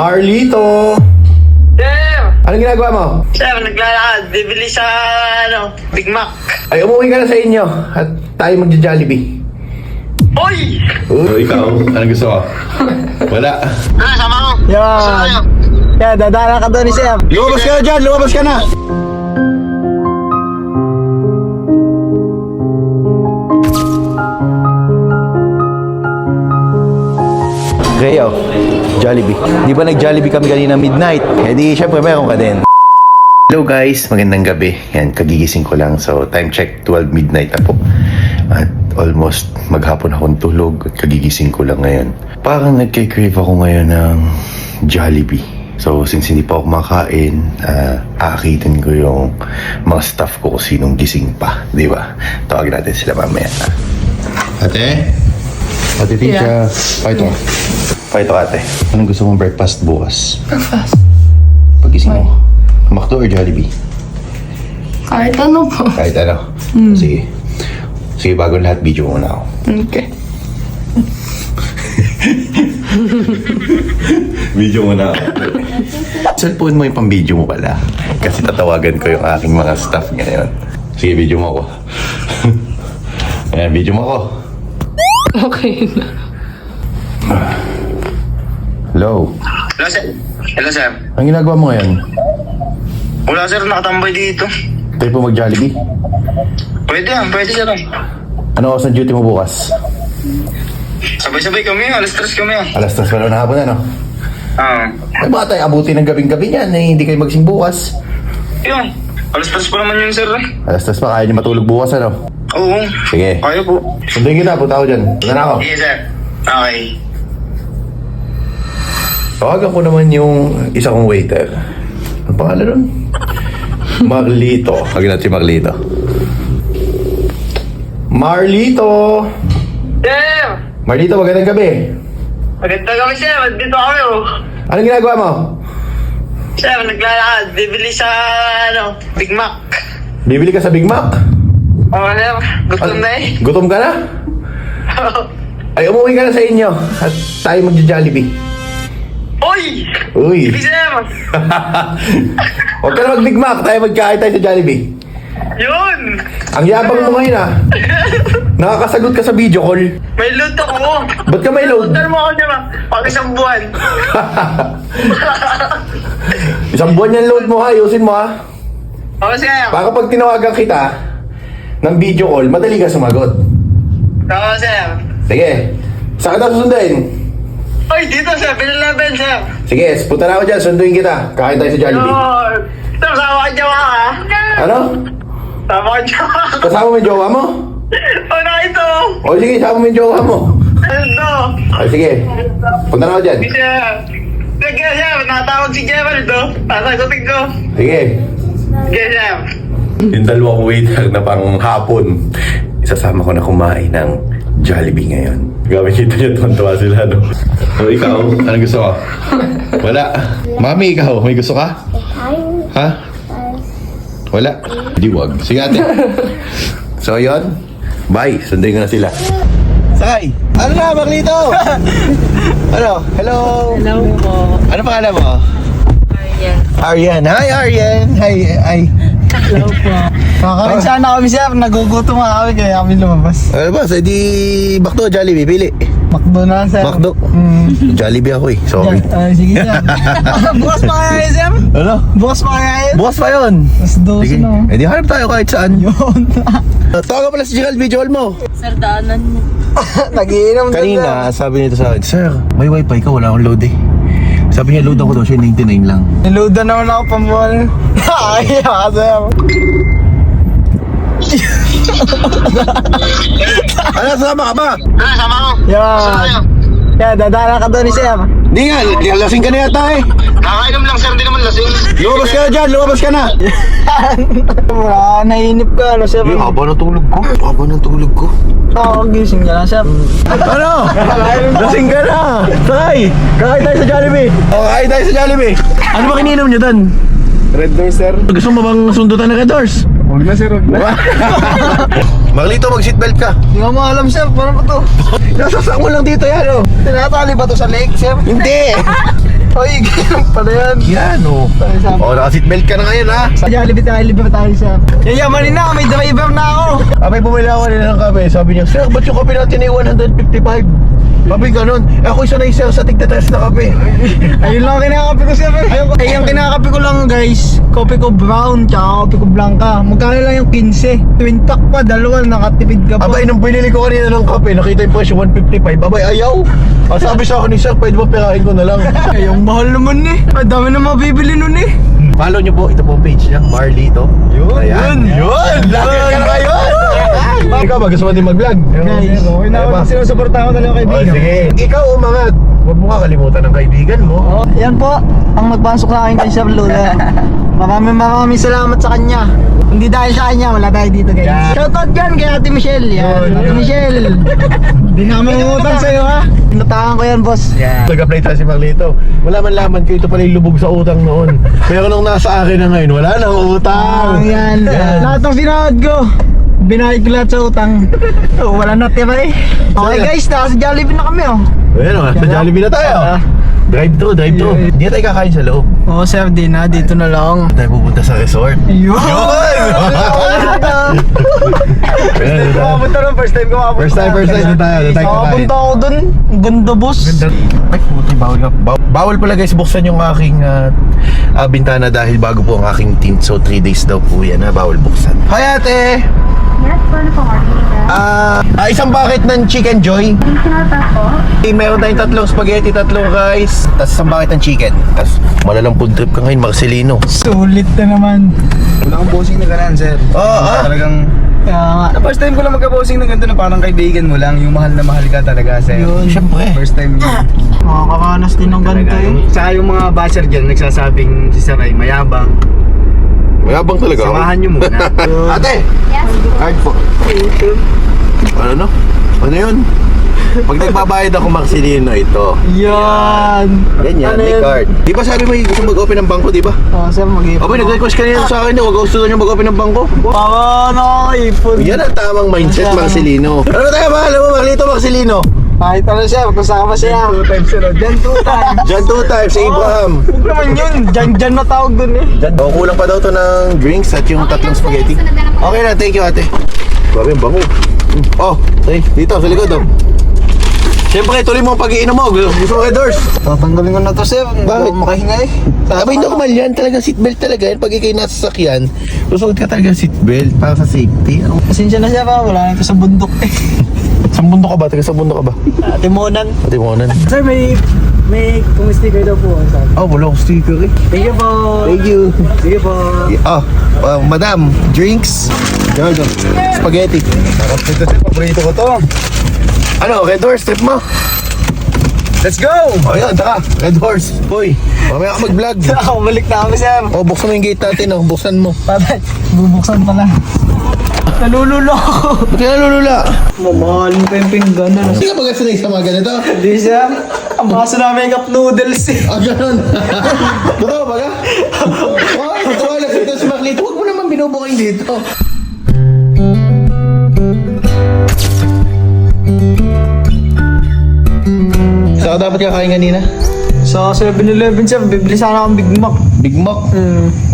Marlito! Sir! Anong ginagawa mo? Sir, naglalakad. Bibili sa, Big Mac. Ay, umuwi ka na sa inyo at tayo magja-Jollibee. Hoy! Ikaw, anong gusto ko? Wala. Sama ko. Yan. Kaya dadala ka doon ni Sir. Lumabas ka na dyan! Lumabas ka na! Rayo, Jollibee. Di ba nag-Jollibee kami kanina midnight? Eh di, syempre meron ka din. Hello guys, magandang gabi. Yan, kagigising ko lang. So, time check, 12 midnight na po. At almost maghapon akong tulog at kagigising ko lang ngayon. Parang nagka-crave ako ngayon ng Jollibee. So, since hindi pa ako kumakain, aakitin ko yung mga staff ko kung sinong gising pa. Di ba? Tawagin natin sila mamaya. Ate? Ate Tisha. Pakito. Pakito ate. Anong gusto mong breakfast bukas? Breakfast. Pagising mo. McDo or Jollibee? Kahit ano po. Kahit ano. Sige. Sige, bago lahat, video muna ako. Okay. Video muna ako. Cellphone mo yung pang-video mo pala. Kasi tatawagan ko yung aking mga staff ngayon. Sige, video mo ako. Ayan, video mo ako. Okay na. Hello. Hello, sir. Hello, sir. Ang ginagawa mo ngayon? Wala, sir. Nakatambay dito. Tayo po mag-Jollibee? Pwede yan. Pwede, sir. Ano oras ang duty mo bukas? Sabay-sabay kami. Alas 3 kami. Alas 3 pa lang na hapon, ano? Ay, baka tayo abuti ng gabing-gabi niyan eh, hindi kayo magsing bukas. Yun. Alas 3 pa naman yun, sir. Alas 3 pa, kaya niyo matulog bukas, ano? Oo. Sige. Kaya po. Sunduin kita, punta ako dyan. Punta na ako. Sige, sir. Okay. Tawagan ko naman yung isa kong waiter. Ano pangalan nun? Marlito. Tawagin natin si Marlito. Marlito! Sir! Marlito, magandang gabi. Maganda kami, sir. Dito kami, oh. Anong ginagawa mo? Sir, naglalakad. Bibili sa, Big Mac. Bibili ka sa Big Mac? Oo, sir. Gutom na eh. Gutom ka na? Ay, umuwi ka na sa inyo at tayo magja-Jollibee. Hoy! Uy! Sige, sir. Huwag ka na mag-Big Mac, tayo magkain tayo sa Jollibee. Yun! Ang yabang mo ngayon ah. Nakakasagot ka sa video call. May load ako. Ba't ka may load? Loadan mo ako dyan, pag isang buwan. Isang buwan yan load mo ha, ayusin mo ha. Oo, sir. Para pag tinawagan kita ng video call, madali ka sumagot. Oo, sir. Sige, saan ka na susundin? Ay, dito, sir. 7-Eleven, sir. Sige, punta na ako dyan, sunduin kita. Kakain tayo sa Jollibee. Yun. Sir, sama ka dyan, ha? Ano? Sama ka dyan. Kasama mo yung jowa mo? Oh, na ito. O sige, sama mo yung jowa mo. Ano? Ay sige, punta na ako dyan. Sir. Sige, sir. Natawag si Gerald, no? Sasagutin ko. Sige. Sige, sir. Yung dalawang waiter na pang hapon, isasama ko na kumain ng Jollibee ngayon. Gamit kita niya, tuwan-tuwa sila, no? So, ikaw, anong gusto ko? Wala. Mami, ikaw, may gusto ka? Ha? Wala. Diwag. Sige, ate. So, yun. Bye. Sunday ko na sila. Sakay! Ano na, Marlito? Ano? Hello? Hello po. Ano pangalan mo? Ayan. Aryan. Hi, Aryan. Hi. Hello po. Kakain sana kami Sir. Nagugutom nga kami kaya kami lumabas. Ano ba? So, di McDo, Jollibee, pili. McDo na Sir. McDo. Jollibee ako eh. Sorry. Sige Sir. Bukas pa kaya yun Sir? Ano? Bukas pa kaya yun? Bukas pa yun. Mas 12 Sige. na. Eh di hanap tayo kahit saan. Yun. Tawagan pala si Gerald, video call mo. Sir, daanan mo. Nagiinom doon, Kanina, sabi nito sa akin, Sir, may wifi ka, wala akong load eh. Sabi niya, load ako daw siya, 99 lang. Niloadan naman ako pambuhan. Ay, Sir. Ano, sama ka ba? Ah, sama ko. Yan. Kaya dadala ka doon ni Sir. Di nga, lasing ka na yata eh. Nakakainom lang, sir. Hindi naman lasing. Lumabas ka na dyan, lumabas ka na. Wala, nainip ka ano Sir. Haba ng tulog ko. Haba ng tulog ko. Gising ka lang Sir. Ano? Lasing ka na. Sakay, kakain tayo sa Jollibee. O, kakain tayo sa Jollibee. Ano ba kininom nyo doon? Red Door Sir. Gusto mo bang sundutan na Red Doors? Huwag na Sir, huwag na. Marlito, mag-seatbelt ka. Hindi ko alam Sir, paano ba to? Nasasak mo lang dito yan, oh. Tinatali ba to sa lake Sir? Hindi. Ay, ganun pala yan. Yan, oh. Oh, naka-seatbelt ka na ngayon, ha? Sa Jollibee tayo siya. Yayamanin na, may driver na ako. Abay, bumili ako nila ng kape. Sabi niya, sir, ba't yung kape natin ay 155? Sabi ganun. Ako isa na sir sa tigda-tres na kape. Ayun lang ang kinakape ko sir. Ay, yung kinakape ko lang guys, kopi ko brown, tsaka kopi ko blanca. Magkano lang yung 15? Twin pack pa, dalawa, nakatipid ka pa. Abay, nung binili ko kanina ng kape, nakita yung presyo 155. Abay, ayaw. Ang sabi sa akin ni sir, pwede ba perahin ko na lang? Ay, yung mahal naman eh. Ang dami na mabibili nun eh. Follow niyo po, ito po page niya, Marlito. Yun! Laki ka na ngayon! Ikaw ba, gusto mo din mag-vlog? Guys, okay na ako. Sinusuporta ko na lang Oh, kaibigan. sige. Ikaw umangat. Huwag mo kakalimutan ng kaibigan mo. Oh, yan po, ang nagpasok sa akin kay Sir Lula. Maraming salamat sa kanya. Hindi dahil sa kanya, wala tayo dito guys. Yeah. Shoutout dyan kay Ate Michelle. Yan, Ate Michelle. Hindi namin umutang sa'yo ha. Natahan ko yan boss. Nag-apply tayo si Marlito. Wala man laman ko, ito pala yung lubog sa utang noon. Pero nung nasa akin na ngayon, wala nang utang. Yan. Lahat ng sinahod ko, binayad ko lahat sa utang. Oh, wala na tira eh. Okay guys, nasa Jollibee na kami oh. Ayan o, sa Jollibee na tayo. Drive-thru. Hindi na tayo kakain sa loob. Oo sir, di na. Dito na lang. Tayo pupunta sa resort. Yun! Pupunta rin, first time ko makapunta. First time na tayo. Doon tayo kakain. Makapunta ako dun. Ang ganda boss. Ay, puti, bawal ka. Bawal pala guys, buksan yung aking bintana dahil bago po ang aking tint. So 3 days daw po yan na bawal buksan. Hi ate! Yes, paano pong order ka? Isang bucket ng Chicken Joy. Additional pa po? Meron tayong 3 spaghetti, 3 rice, tapos isang bucket ng chicken. Tapos malalang food trip ka ngayon, Marcelino. Sulit na naman. Wala akong bossing na ganun, sir. Talagang, Kaya nga. first time ko lang magka-bossing ng ganito na parang kaibigan mo lang. Yung mahal na mahal ka talaga, sir. Yun. Siyempre. First time yun. Makakaranas din ng ganito eh. Tsaka yung mga basher dyan, nagsasabing si Saray mayabang. Mayabang talaga ako. Samahan nyo muna. Ate! Yes. Card po. Ano no? Ano yun? Pag nagbabayad ako Marcelino ito. Yan. Ganyan, Ano may yun? card. Di ba sabi mo gusto mag-open ng bangko, di ba? Oh, sir, mag-ipon. Abay, nag-request kanina sa akin, huwag gusto nyo mag-open ng bangko. Para nakakaipon. Yan ang tamang mindset, Marcelino. Ano tayo ba? Alam mo, Marlito Marcelino. Kahit ano siya, kasama siya. 2 times, sir. Dyan 2 times. Diyan 2 times, Abraham. Huwag naman yun. Dyan na tawag dun eh. O, kulang pa daw to ng drinks at yung 3 spaghetti. Okay na, thank you ate. Grabe ang bango. Oh, say, dito sa likod oh. Siyempre, tuloy mo ang pag-iinom mo. Gusto mo doors. Tatanggalin ko na to, sir. Bakit? Makahinga eh. Abay, normal yan. Talagang seatbelt talaga yan. Pag ikay nasa sakyan, susuot ka talaga seatbelt para sa safety. Pasensya na siya pa. Wala na ito sa bundok eh. Sa bundok ka ba? Taga sa bundok ka ba? Timonan. Pati mo na. Sir, may kung-sticker daw po. Oh, wala akong sticker eh. Thank you po. Thank you. Sige po. Oh, madam, drinks. Yan, spaghetti. Sarap nito, sir. Paborito ko to. Ano, red horse, trip mo? Let's go! O yan, taka, red horse. Uy, mamaya ka mag-vlog. Ako, balik na kami, sir. O, buksan mo yung gate natin, oh. Buksan mo. Babay. Bubuksan pala. Nalululo ako. Ba't ka nalulula? Mamahalin pa yung pinggan na. Hindi ka ba sanay sa mga ganito? Hindi siya. Ang baso namin cup noodles eh. Ah, ganun. Totoo ba ka? Oh, totoo lang dito si Marlito. Huwag mo naman binubuking dito. Saan ka dapat kakain kanina? Sa 7-Eleven, sir. Bibili sana akong Big Mac. Big Mac?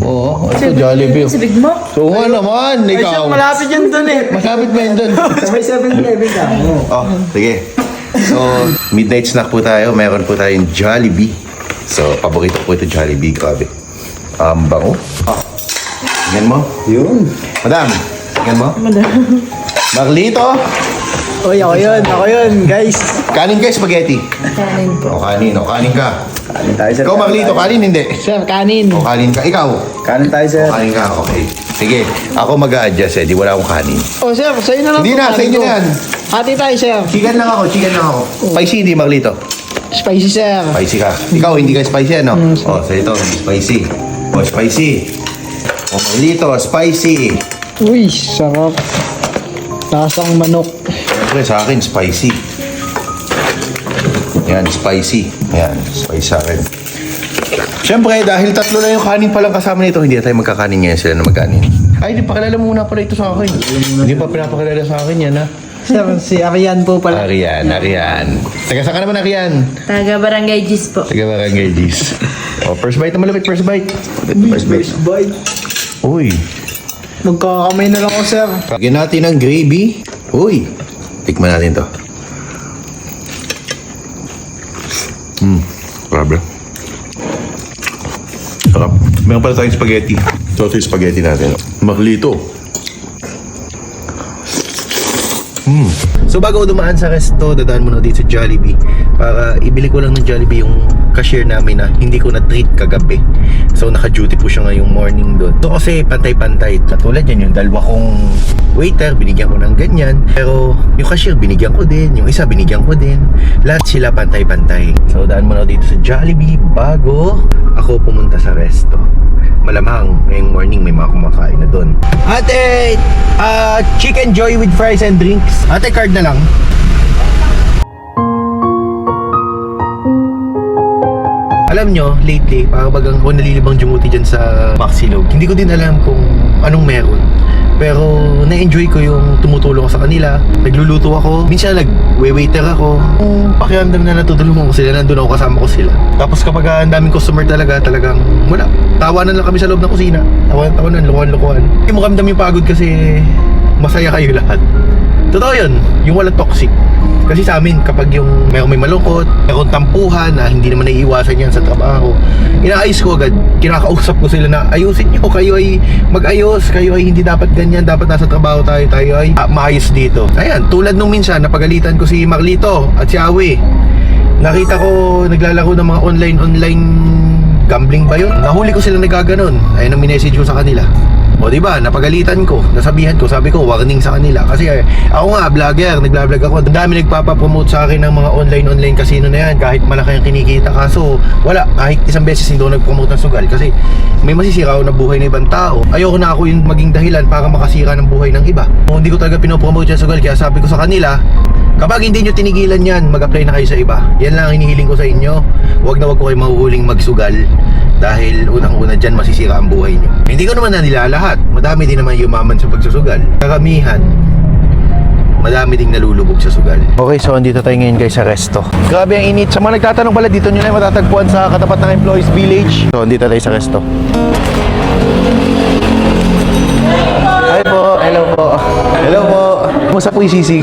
Oo, ito Jollibee. Si Big Mac. So nga naman, Ay, sir, ikaw. malapit yan dun eh. Masabit ba yun dun? Sa may 7-Eleven ka. Oh, sige. So, midnight snack po tayo. Meron po tayong Jollibee. So, paborito ko po ito Jollibee. Grabe. Bango. Tingnan mo. Yun. Madam, tingnan mo. Marlito. Uy, ako yun, guys. Kanin ka, spaghetti. Kanin po. O kanin ka. Kanin tayo, sir. Ikaw, Marlito, kanin hindi. Sir, kanin. O kanin ka. Ikaw, Kanin tayo, sir. o kanin ka. Okay. Sige, ako mag-a-adjust eh. Di wala akong kanin. Oh, sir, sa'yo na lang. Hindi to, na, sa kanin inyo ko. na yan. Hati tayo, sir. Chicken lang ako. Spicy hindi, Marlito. Spicy, sir. Spicy ka. Ikaw, hindi ka spicy, ano? O, sa ito, hindi spicy. O, spicy. O, Marlito, spicy. Uy, sarap. Lasang manok. Siyempre, sa akin, spicy. Yan, spicy. Yan, spicy sa akin. Siyempre, dahil 3 na yung kanin palang kasama nito, hindi na tayo magkakanin ngayon sila na magkanin. Ay, hindi pakilala muna pala ito sa akin. Hindi pa pinapakilala sa akin yan, ha? Sir, si Arian po pala. Arian. Taga saan ka naman, Arian? Taga Barangay Gis po. Taga Barangay Gis. First bite na malapit, first bite. First bite. Bye. Uy. Magkakamay na lang ako, sir. Lagyan natin ng gravy. Uy. Tikman natin to. Grabe. Sarap. Meron pala tayong spaghetti. Ito yung spaghetti natin. Maglito. So bago ako dumaan sa resto, dadaan muna dito sa Jollibee para ibili ko lang ng Jollibee yung cashier namin na hindi ko na-treat kagabi. So naka-duty po siya ngayong morning doon. So kasi pantay-pantay. Katulad yan, yung dalawa kong waiter, binigyan ko ng ganyan. Pero yung cashier, binigyan ko din. Yung isa, binigyan ko din. Lahat sila pantay-pantay. So daan muna ako dito sa Jollibee bago ako pumunta sa resto. Malamang ngayong morning may mga kumakain na doon. Ate, chicken joy with fries and drinks. Ate, card na lang. Alam nyo, lately, parang bagang ako nalilibang jumuti dyan sa Maxilog. Hindi ko din alam kung anong meron. Pero na-enjoy ko yung tumutulong ko sa kanila. Nagluluto ako. Minsan nag-waiter ako. Pakiramdam na natutulungan ko sila. Nandun ako, kasama ko sila. Tapos kapag ang daming customer talagang wala. Tawanan lang kami sa loob ng kusina. Tawanan, lukuhan. Hindi mo kamdam yung pagod kasi masaya kayo lahat. Totoo yun, yung walang toxic. Kasi sa amin, kapag yung may malungkot, mayroong tampuhan na hindi naman naiiwasan yan sa trabaho, inaayos ko agad, kinakausap ko sila na ayusin nyo, kayo ay mag-ayos, kayo ay hindi dapat ganyan, dapat nasa trabaho tayo ay maayos dito. Ayan, tulad nung minsan, napagalitan ko si Marlito at si Awe. Nakita ko naglalaro ng mga online gambling ba yun? Nahuli ko sila nagkaganon. Ayun ang minessage ko sa kanila. O diba, napagalitan ko, nasabihan ko, sabi ko, warning sa kanila. Kasi ako nga, vlogger, nagla-vlog ako. Ang dami nagpapapromote sa akin ng mga online casino na yan, kahit malaki ang kinikita. Kaso, wala, kahit isang beses hindi ako nagpromote ng sugal. Kasi may masisira ako na buhay ng ibang tao. Ayoko na ako yung maging dahilan para makasira ng buhay ng iba. Kung hindi ko talaga pinopromote yung sugal, kaya sabi ko sa kanila, kapag hindi nyo tinigilan yan, mag-apply na kayo sa iba. Yan lang ang hinihiling ko sa inyo. Huwag na huwag ko kayo mahuhuling magsugal. Dahil unang-una dyan masisira ang buhay nyo. Hindi ko naman nilalahat. Madami din naman yumaman sa pagsusugal. Karamihan, madami ding nalulubog sa sugal. Okay, so andito tayo ngayon guys sa resto. Grabe ang init. Sa mga nagtatanong pala, dito nyo na matatagpuan sa katapat ng Employees Village. So andito tayo sa resto. Hi po, hello po. Hello po. Kumusta po yung sisig?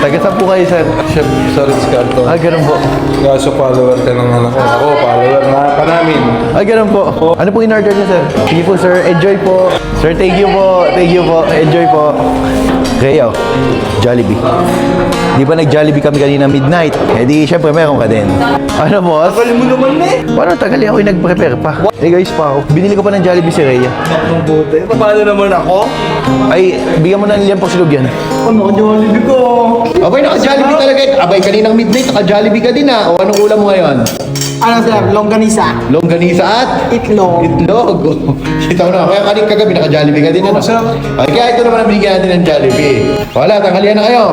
Taga saan po kayo, sir? Chef sa Ritz Carlton. Ganun po. Kaso follower ka ng anak ko. Ako, follower nga pa namin. Ganun po. Ano po in-order niyo, sir? Sige po, sir. Enjoy po. Sir, thank you po. Thank you po. Enjoy po. Kayo, Jollibee. Di ba nag-Jollibee kami kanina midnight? Eh di, syempre meron ka din. Ano po? Tagal mo naman eh. Paano tagal ako yung nag-prepare pa? Eh guys pa ako. Binili ko pa ng Jollibee si Rhea. Ang buti. Paano naman ako? Ay, bigyan mo na nila po silog yan. Ano, Jollibee ko? Abay, naka-Jollibee talaga. Abay, kaninang midnight, naka-Jollibee ka din O anong ulam mo ngayon? Ano, sir? Longganisa. Longganisa at Itlog. itlog. Sitaw na. Kaya kaning kagabi, naka-Jollibee ka din Ay, kaya ito naman ang binigyan natin ng Jollibee. Wala, tanghalian na kayo.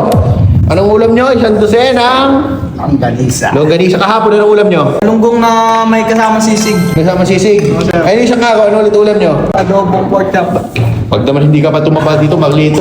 Anong ulam nyo? Isang dosenang Longganisa. longganisa. Kahapon na ulam nyo? Lunggong na may kasama sisig. Kasama sisig. Ay, isang araw, ano ulit ulam nyo? Adobong pork chop. Pag naman hindi ka pa tumapa dito, maglito